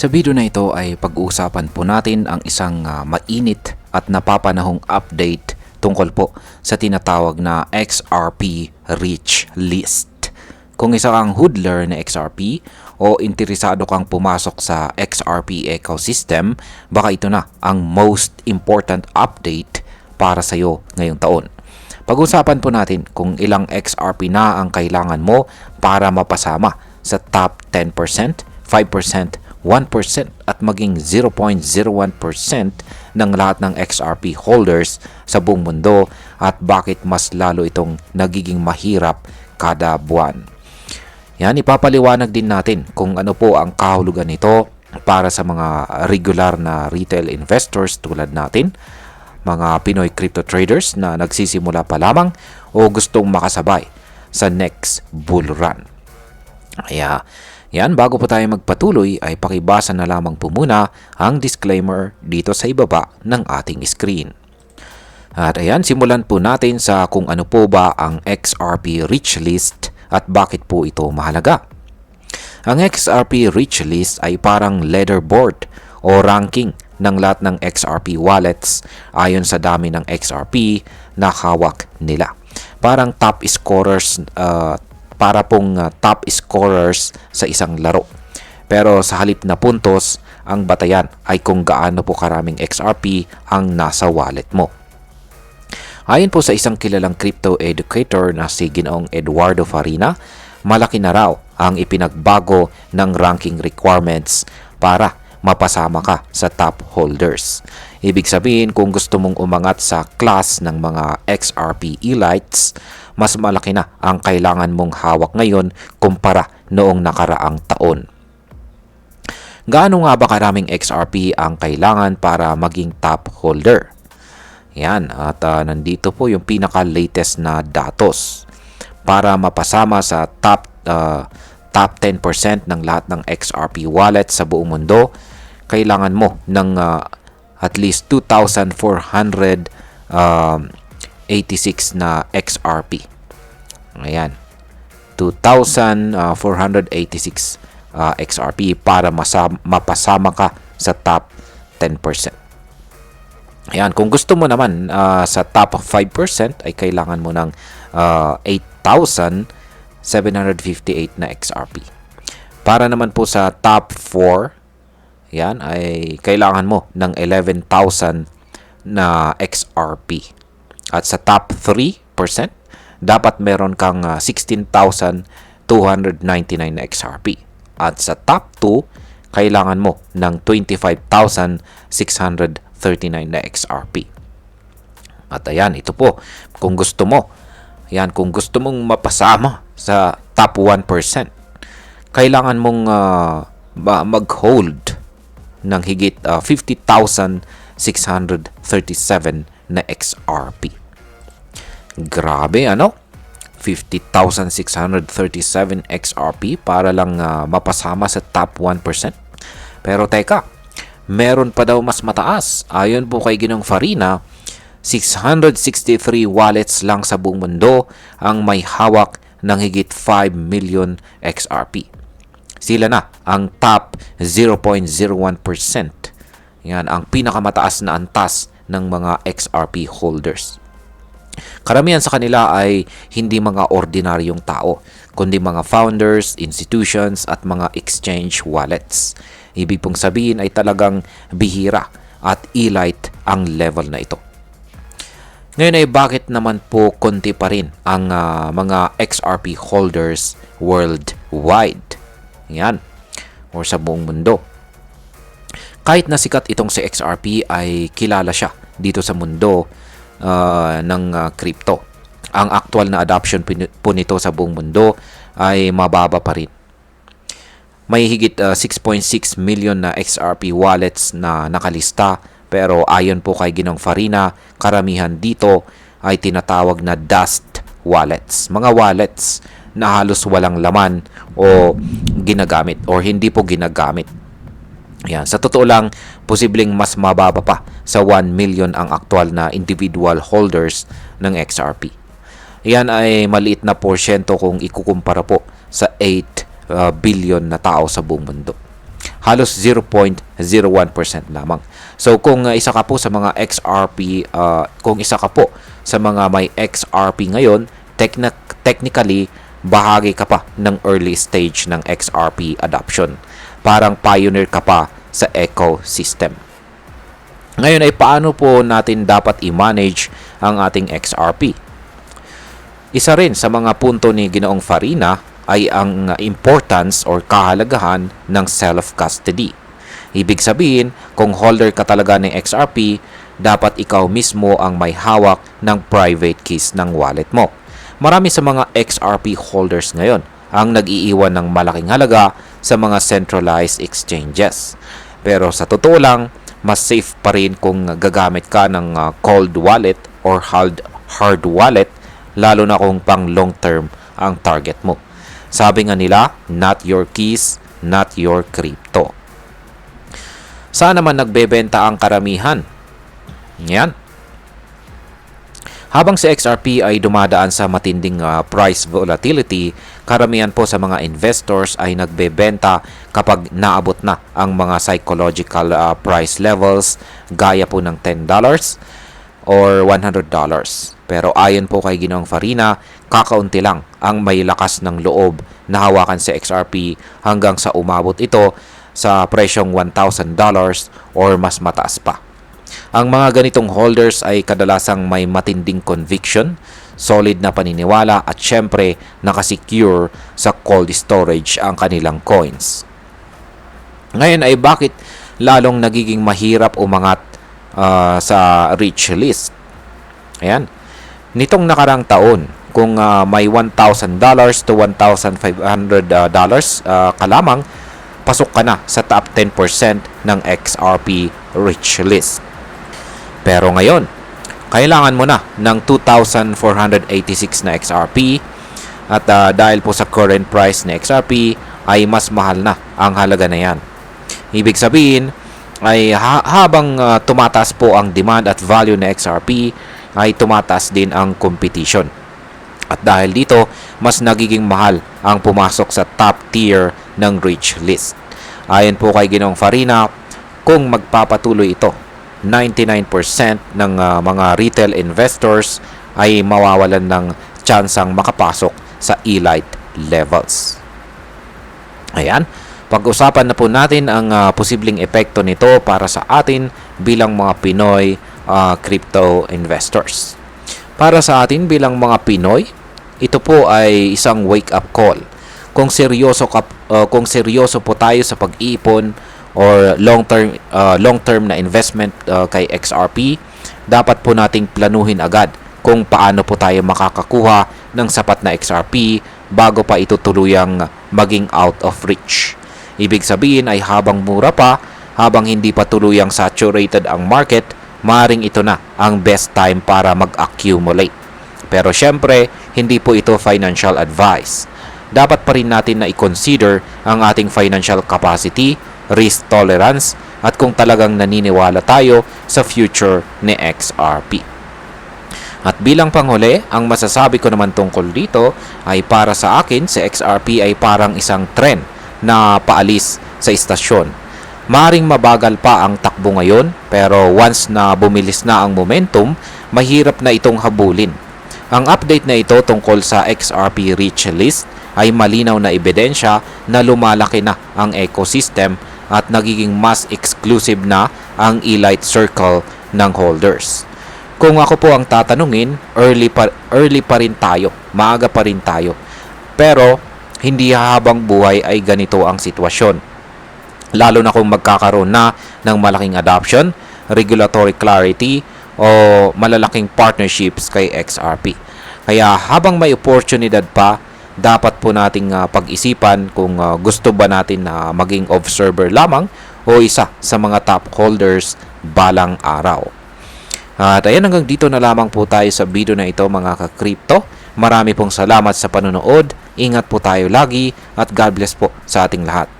Sa video na ito ay pag-uusapan po natin ang isang mainit at napapanahong update tungkol po sa tinatawag na XRP Rich List. Kung isa kang hodler na XRP o interesado kang pumasok sa XRP ecosystem, baka ito na ang most important update para sa iyo ngayong taon. Pag-usapan po natin kung ilang XRP na ang kailangan mo para mapasama sa top 10%, 5%, 1% at maging 0.01% ng lahat ng XRP holders sa buong mundo at bakit mas lalo itong nagiging mahirap kada buwan. Yan, ipapaliwanag din natin kung ano po ang kahulugan nito para sa mga regular na retail investors tulad natin, mga Pinoy crypto traders na nagsisimula pa lamang o gustong makasabay sa next bull run. Yan, bago po tayo magpatuloy ay pakibasa na lamang po muna ang disclaimer dito sa ibaba ng ating screen. At ayan, simulan po natin sa kung ano po ba ang XRP Rich List at bakit po ito mahalaga. Ang XRP Rich List ay parang leaderboard o ranking ng lahat ng XRP wallets ayon sa dami ng XRP na hawak nila. Parang top scorers top scorers sa isang laro. Pero sa halip na puntos, ang batayan ay kung gaano po karaming XRP ang nasa wallet mo. Ayon po sa isang kilalang crypto educator na si Ginoong Eduardo Farina, malaki na raw ang ipinagbago ng ranking requirements para mapasama ka sa top holders. Ibig sabihin, kung gusto mong umangat sa class ng mga XRP elites, mas malaki na ang kailangan mong hawak ngayon kumpara noong nakaraang taon. Gaano nga ba karaming XRP ang kailangan para maging top holder? Yan, at nandito po yung pinaka-latest na datos. Para mapasama sa top 10% ng lahat ng XRP wallets sa buong mundo, kailangan mo ng at least 2,486 na XRP. Ayan. 2,486 XRP para mapasama ka sa top 10%. Ayan. Kung gusto mo naman sa top 5% ay kailangan mo ng 8,758 na XRP. Para naman po sa top 4, yan ay kailangan mo ng 11,000 na XRP. At sa top 3%, dapat meron kang 16,299 na XRP. At sa top 2, kailangan mo ng 25,639 na XRP. At ayan, ito po. Kung gusto mo, yan, kung gusto mong mapasama sa top 1%, kailangan mong mag-hold ng higit 50,637 na XRP. Grabe, ano? 50,637 XRP para lang mapasama sa top 1%. Pero teka, meron pa daw mas mataas. Ayon po kay Ginong Farina, 663 wallets lang sa buong mundo ang may hawak ng higit 5 million XRP. Sila na ang top 0.01%. Yan ang pinakamataas na antas ng mga XRP holders. Karamihan sa kanila ay hindi mga ordinaryong tao, kundi mga founders, institutions at mga exchange wallets. Ibig pong sabihin ay talagang bihira at elite ang level na ito. Ngayon ay bakit naman po konti pa rin ang mga XRP holders worldwide? Yan, or sa buong mundo. Kahit na sikat itong si XRP ay kilala siya dito sa mundo ng crypto. Ang actual na adoption po nito sa buong mundo ay mababa pa rin. May higit 6.6 million na XRP wallets na nakalista, pero ayon po kay Ginong Farina, karamihan dito ay tinatawag na dust wallets. Mga wallets na halos walang laman o ginagamit or hindi po ginagamit. Yan. Sa totoo lang, posibleng mas mababa pa sa 1 million ang aktual na individual holders ng XRP. Yan ay maliit na porsyento kung ikukumpara po sa 8 billion na tao sa buong mundo. halos 0.01% lamang. So kung isa ka po sa mga XRP, kung isa ka po sa mga may XRP ngayon, technically, bahagi ka pa ng early stage ng XRP adoption. Parang pioneer ka pa sa ecosystem. Ngayon ay paano po natin dapat i-manage ang ating XRP? Isa rin sa mga punto ni Ginoong Farina ay ang importance or kahalagahan ng self-custody. Ibig sabihin, kung holder ka talaga ng XRP, dapat ikaw mismo ang may hawak ng private keys ng wallet mo. Marami sa mga XRP holders ngayon ang nag-iiwan ng malaking halaga sa mga centralized exchanges. Pero sa totoo lang, mas safe pa rin kung gagamit ka ng cold wallet or hard wallet, lalo na kung pang long term ang target mo. Sabi nga nila, not your keys, not your crypto. Saan naman nagbebenta ang karamihan? Yan. Habang si XRP ay dumadaan sa matinding price volatility, karamihan po sa mga investors ay nagbebenta kapag naabot na ang mga psychological price levels gaya po ng $10 or $100. Pero ayon po kay Ginoong Farina, kakaunti lang ang may lakas ng loob na hawakan si XRP hanggang sa umabot ito sa presyong $1,000 or mas mataas pa. Ang mga ganitong holders ay kadalasang may matinding conviction, solid na paniniwala at syempre nakasecure sa cold storage ang kanilang coins. Ngayon ay bakit lalong nagiging mahirap umangat sa rich list? Ayan. Nitong nakarang taon, kung may $1,000 to $1,500 ka lamang, pasok ka na sa top 10% ng XRP rich list. Pero ngayon, kailangan mo na ng 2,486 na XRP at dahil po sa current price na XRP ay mas mahal na ang halaga na yan. Ibig sabihin ay habang tumataas po ang demand at value na XRP ay tumataas din ang competition. At dahil dito, mas nagiging mahal ang pumasok sa top tier ng rich list. Ayon po kay Ginoong Farina, kung magpapatuloy ito, 99% ng mga retail investors ay mawawalan ng tsansang makapasok sa elite levels. Ayan, pag-usapan na po natin ang posibleng epekto nito para sa atin bilang mga Pinoy crypto investors. Para sa atin bilang mga Pinoy, ito po ay isang wake-up call. Kung seryoso po tayo sa pag-iipon or long-term na investment kay XRP, dapat po nating planuhin agad kung paano po tayo makakakuha ng sapat na XRP bago pa ito tuluyang maging out of reach. Ibig sabihin ay habang mura pa, habang hindi pa tuluyang saturated ang market, maaaring ito na ang best time para mag-accumulate. Pero syempre, hindi po ito financial advice. Dapat pa rin natin na i-consider ang ating financial capacity, risk tolerance, at kung talagang naniniwala tayo sa future ni XRP. At bilang panghuli, ang masasabi ko naman tungkol dito ay para sa akin, si XRP ay parang isang tren na paalis sa istasyon. Maring mabagal pa ang takbo ngayon, pero once na bumilis na ang momentum, mahirap na itong habulin. Ang update na ito tungkol sa XRP Rich List ay malinaw na ebidensya na lumalaki na ang ecosystem at nagiging mas exclusive na ang elite circle ng holders. Kung ako po ang tatanungin, early pa rin tayo, maaga pa rin tayo. Pero hindi habang buhay ay ganito ang sitwasyon. Lalo na kung magkakaroon na ng malaking adoption, regulatory clarity o malalaking partnerships kay XRP. Kaya habang may oportunidad pa, dapat po nating pag-isipan kung gusto ba natin na maging observer lamang o isa sa mga top holders balang araw. At ayan, hanggang dito na lamang po tayo sa video na ito mga ka-crypto. Marami pong salamat sa panonood. Ingat po tayo lagi at God bless po sa ating lahat.